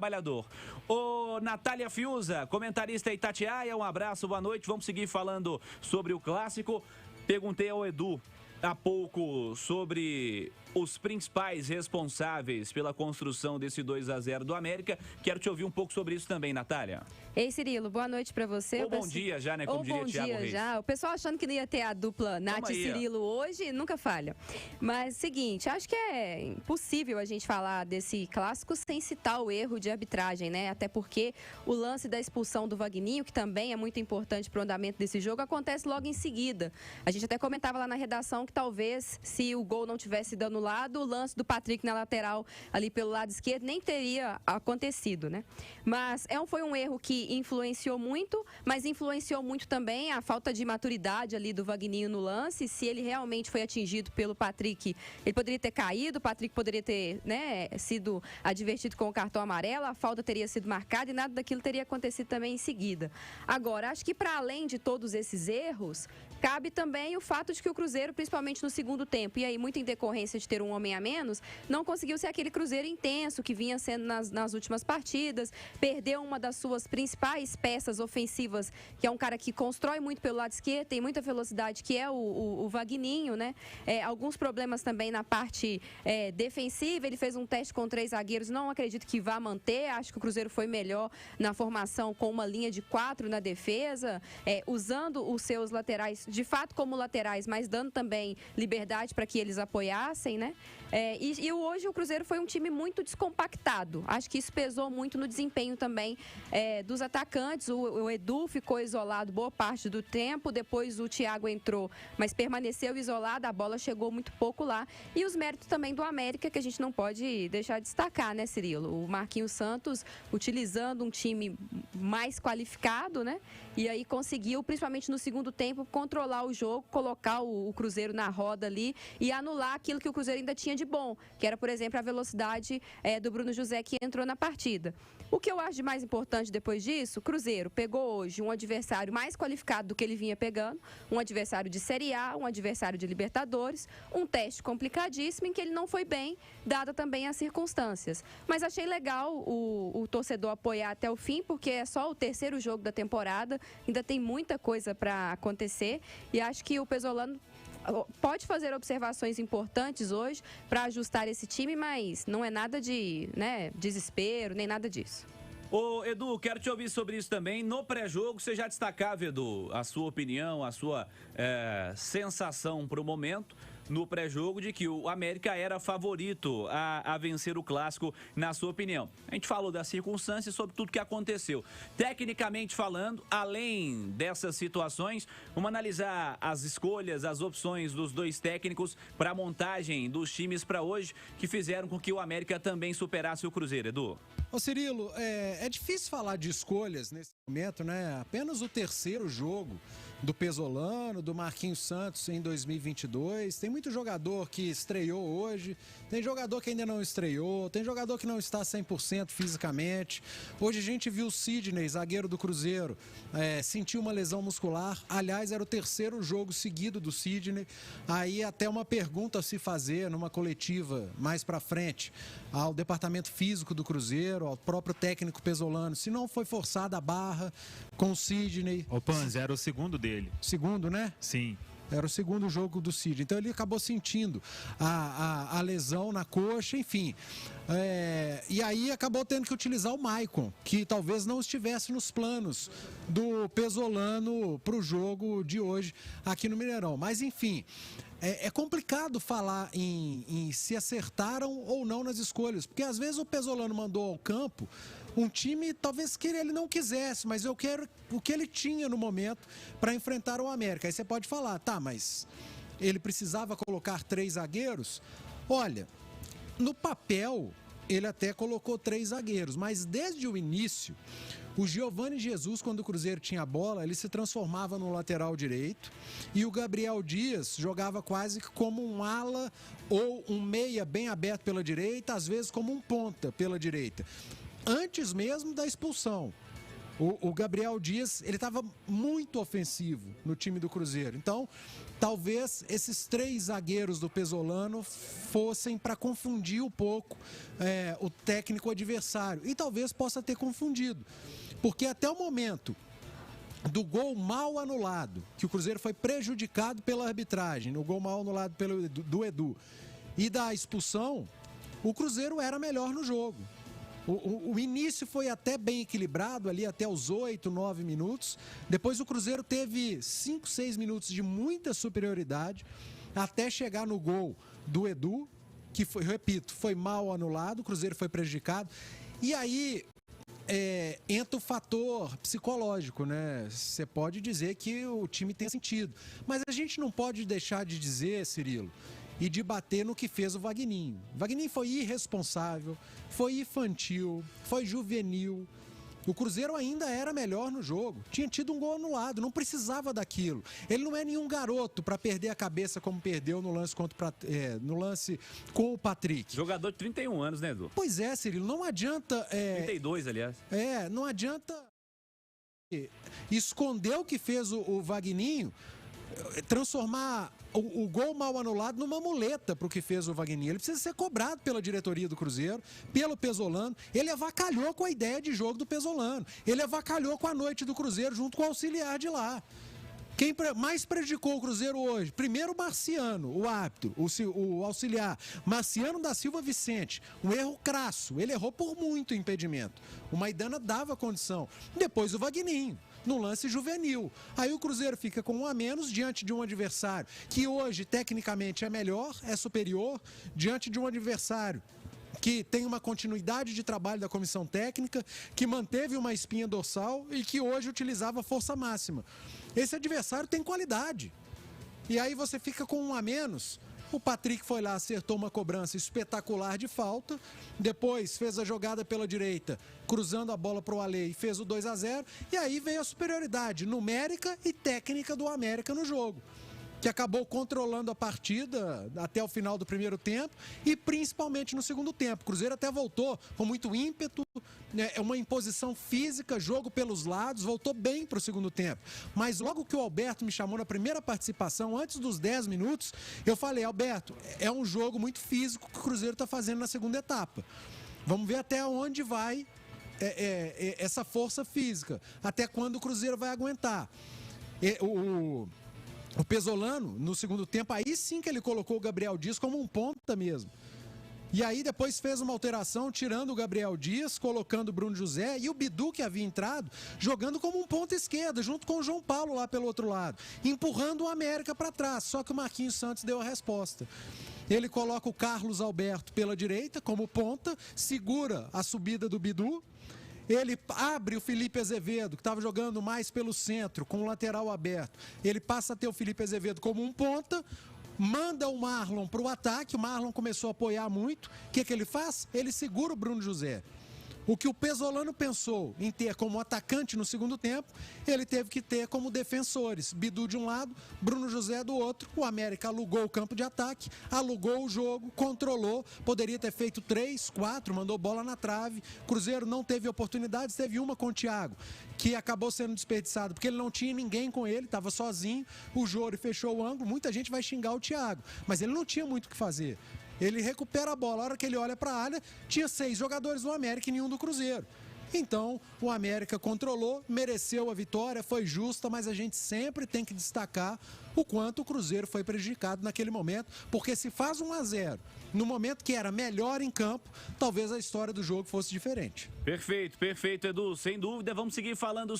Trabalhador. Ô, Natália Fiuza, comentarista Itatiaia, um abraço, boa noite. Vamos seguir falando sobre o clássico. Perguntei ao Edu há pouco sobre os principais responsáveis pela construção desse 2-0 do América. Quero te ouvir um pouco sobre isso também, Natália. Ei, Cirilo, boa noite pra você. Ou bom dia já, né? Como diria Thiago Reis. Já. O pessoal achando que não ia ter a dupla Nath e Cirilo hoje, nunca falha. Mas, seguinte, acho que é impossível a gente falar desse clássico sem citar o erro de arbitragem, né? Até porque o lance da expulsão do Vagninho, que também é muito importante pro andamento desse jogo, acontece logo em seguida. A gente até comentava lá na redação que talvez, se o gol não tivesse sido anulado, o lance do Patrick na lateral, ali pelo lado esquerdo, nem teria acontecido, né? Mas foi um erro que influenciou muito, mas influenciou muito também a falta de maturidade ali do Vagninho no lance. Se ele realmente foi atingido pelo Patrick, ele poderia ter caído, o Patrick poderia ter, né, sido advertido com o cartão amarelo, a falta teria sido marcada e nada daquilo teria acontecido também em seguida. Agora, acho que para além de todos esses erros, cabe também o fato de que o Cruzeiro, principalmente no segundo tempo, e aí muito em decorrência de ter um homem a menos, não conseguiu ser aquele Cruzeiro intenso que vinha sendo nas últimas partidas, perdeu uma das suas principais peças ofensivas, que é um cara que constrói muito pelo lado esquerdo, tem muita velocidade, que é o Vagninho, né? Alguns problemas também na parte defensiva, ele fez um teste com 3 zagueiros, não acredito que vá manter, acho que o Cruzeiro foi melhor na formação com uma linha de 4 na defesa, usando os seus laterais, de fato como laterais, mas dando também liberdade para que eles apoiassem, né? E hoje o Cruzeiro foi um time muito descompactado, acho que isso pesou muito no desempenho também dos atacantes. O Edu ficou isolado boa parte do tempo, depois o Thiago entrou, mas permaneceu isolado, a bola chegou muito pouco lá. E os méritos também do América, que a gente não pode deixar de destacar, né, Cirilo? O Marquinhos Santos utilizando um time mais qualificado, né? E aí conseguiu, principalmente no segundo tempo, controlar o jogo, colocar o Cruzeiro na roda ali e anular aquilo que o Cruzeiro ainda tinha de bom, que era, por exemplo, a velocidade do Bruno José, que entrou na partida. O que eu acho de mais importante depois disso, o Cruzeiro pegou hoje um adversário mais qualificado do que ele vinha pegando, um adversário de Série A, um adversário de Libertadores, um teste complicadíssimo em que ele não foi bem, dada também as circunstâncias. Mas achei legal o torcedor apoiar até o fim, porque é só o terceiro jogo da temporada, ainda tem muita coisa para acontecer e acho que o Pesolano pode fazer observações importantes hoje para ajustar esse time, mas não é nada de desespero, nem nada disso. Ô, Edu, quero te ouvir sobre isso também. No pré-jogo, você já destacava, Edu, a sua opinião, a sua sensação para o momento, no pré-jogo, de que o América era favorito a vencer o clássico, na sua opinião. A gente falou das circunstâncias, sobre tudo que aconteceu. Tecnicamente falando, além dessas situações, vamos analisar as escolhas, as opções dos dois técnicos para a montagem dos times para hoje, que fizeram com que o América também superasse o Cruzeiro, Edu. Ô Cirilo, é difícil falar de escolhas nesse momento, né? Apenas o terceiro jogo do Pesolano, do Marquinhos Santos em 2022. Tem muito jogador que estreou hoje, tem jogador que ainda não estreou, tem jogador que não está 100% fisicamente. Hoje a gente viu o Sidney, zagueiro do Cruzeiro, sentiu uma lesão muscular. Aliás, era o terceiro jogo seguido do Sidney. Aí até uma pergunta a se fazer numa coletiva mais pra frente ao departamento físico do Cruzeiro, ao próprio técnico Pesolano, se não foi forçada a barra com o Sidney. O Panzi, era o segundo dele. Segundo, né? Sim. Era o segundo jogo do Sidney. Então ele acabou sentindo a lesão na coxa, enfim. E aí acabou tendo que utilizar o Maicon, que talvez não estivesse nos planos do Pesolano para o jogo de hoje aqui no Mineirão. Mas enfim, é complicado falar em se acertaram ou não nas escolhas, porque às vezes o Pesolano mandou ao campo um time talvez que ele não quisesse, mas eu quero o que ele tinha no momento para enfrentar o América. Aí você pode falar, tá, mas ele precisava colocar 3 zagueiros? Olha, no papel ele até colocou 3 zagueiros, mas desde o início o Giovani Jesus, quando o Cruzeiro tinha a bola, ele se transformava no lateral direito e o Gabriel Dias jogava quase como um ala ou um meia bem aberto pela direita, às vezes como um ponta pela direita, antes mesmo da expulsão. O Gabriel Dias, ele estava muito ofensivo no time do Cruzeiro. Então, talvez esses 3 zagueiros do Pesolano fossem para confundir um pouco o técnico adversário. E talvez possa ter confundido. Porque até o momento do gol mal anulado, que o Cruzeiro foi prejudicado pela arbitragem, no gol mal anulado do Edu, e da expulsão, o Cruzeiro era melhor no jogo. O início foi até bem equilibrado, ali até os 8, 9 minutos. Depois o Cruzeiro teve 5, 6 minutos de muita superioridade, até chegar no gol do Edu, que foi, repito, foi mal anulado, o Cruzeiro foi prejudicado. E aí entra o fator psicológico, né? Você pode dizer que o time tem sentido. Mas a gente não pode deixar de dizer, Cirilo, e de bater no que fez o Wagninho. O Wagninho foi irresponsável, foi infantil, foi juvenil. O Cruzeiro ainda era melhor no jogo. Tinha tido um gol anulado, não precisava daquilo. Ele não é nenhum garoto para perder a cabeça como perdeu no lance, no lance com o Patrick. Jogador de 31 anos, né, Edu? Pois é, Cirilo, não adianta... 32, aliás. Não adianta esconder o que fez o Wagninho, transformar o gol mal anulado numa muleta para o que fez o Wagninho. Ele precisa ser cobrado pela diretoria do Cruzeiro, pelo Pesolano. Ele avacalhou com a ideia de jogo do Pesolano. Ele avacalhou com a noite do Cruzeiro junto com o auxiliar de lá. Quem mais prejudicou o Cruzeiro hoje? Primeiro o Marciano, o árbitro, o auxiliar. Marciano da Silva Vicente. Um erro crasso. Ele errou por muito impedimento. O Maidana dava condição. Depois o Wagninho, no lance juvenil. Aí o Cruzeiro fica com 1 a menos diante de um adversário que hoje tecnicamente é melhor, é superior, diante de um adversário que tem uma continuidade de trabalho da comissão técnica, que manteve uma espinha dorsal e que hoje utilizava força máxima. Esse adversário tem qualidade. E aí você fica com 1 a menos. O Patrick foi lá, acertou uma cobrança espetacular de falta, depois fez a jogada pela direita, cruzando a bola para o Alê e fez o 2 a 0, e aí veio a superioridade numérica e técnica do América no jogo, que acabou controlando a partida até o final do primeiro tempo e principalmente no segundo tempo. O Cruzeiro até voltou com muito ímpeto, uma imposição física, jogo pelos lados, voltou bem para o segundo tempo. Mas logo que o Alberto me chamou na primeira participação, antes dos 10 minutos, eu falei: Alberto, é um jogo muito físico que o Cruzeiro está fazendo na segunda etapa. Vamos ver até onde vai essa força física, até quando o Cruzeiro vai aguentar. O Pesolano, no segundo tempo, aí sim que ele colocou o Gabriel Dias como um ponta mesmo. E aí depois fez uma alteração, tirando o Gabriel Dias, colocando o Bruno José e o Bidu, que havia entrado, jogando como um ponta esquerda, junto com o João Paulo lá pelo outro lado, empurrando o América para trás. Só que o Marquinhos Santos deu a resposta. Ele coloca o Carlos Alberto pela direita como ponta, segura a subida do Bidu. Ele abre o Felipe Azevedo, que estava jogando mais pelo centro, com o lateral aberto. Ele passa a ter o Felipe Azevedo como um ponta, manda o Marlon para o ataque. O Marlon começou a apoiar muito. O que ele faz? Ele segura o Bruno José. O que o Pesolano pensou em ter como atacante no segundo tempo, ele teve que ter como defensores. Bidu de um lado, Bruno José do outro. O América alugou o campo de ataque, alugou o jogo, controlou. Poderia ter feito 3, 4, mandou bola na trave. Cruzeiro não teve oportunidades, teve uma com o Thiago, que acabou sendo desperdiçado, porque ele não tinha ninguém com ele, estava sozinho. O Jori fechou o ângulo, muita gente vai xingar o Thiago, mas ele não tinha muito o que fazer. Ele recupera a bola, a hora que ele olha para a área, tinha 6 jogadores do América e nenhum do Cruzeiro. Então, o América controlou, mereceu a vitória, foi justa, mas a gente sempre tem que destacar o quanto o Cruzeiro foi prejudicado naquele momento, porque se faz 1 a 0 no momento que era melhor em campo, talvez a história do jogo fosse diferente. Perfeito, Edu, sem dúvida. Vamos seguir falando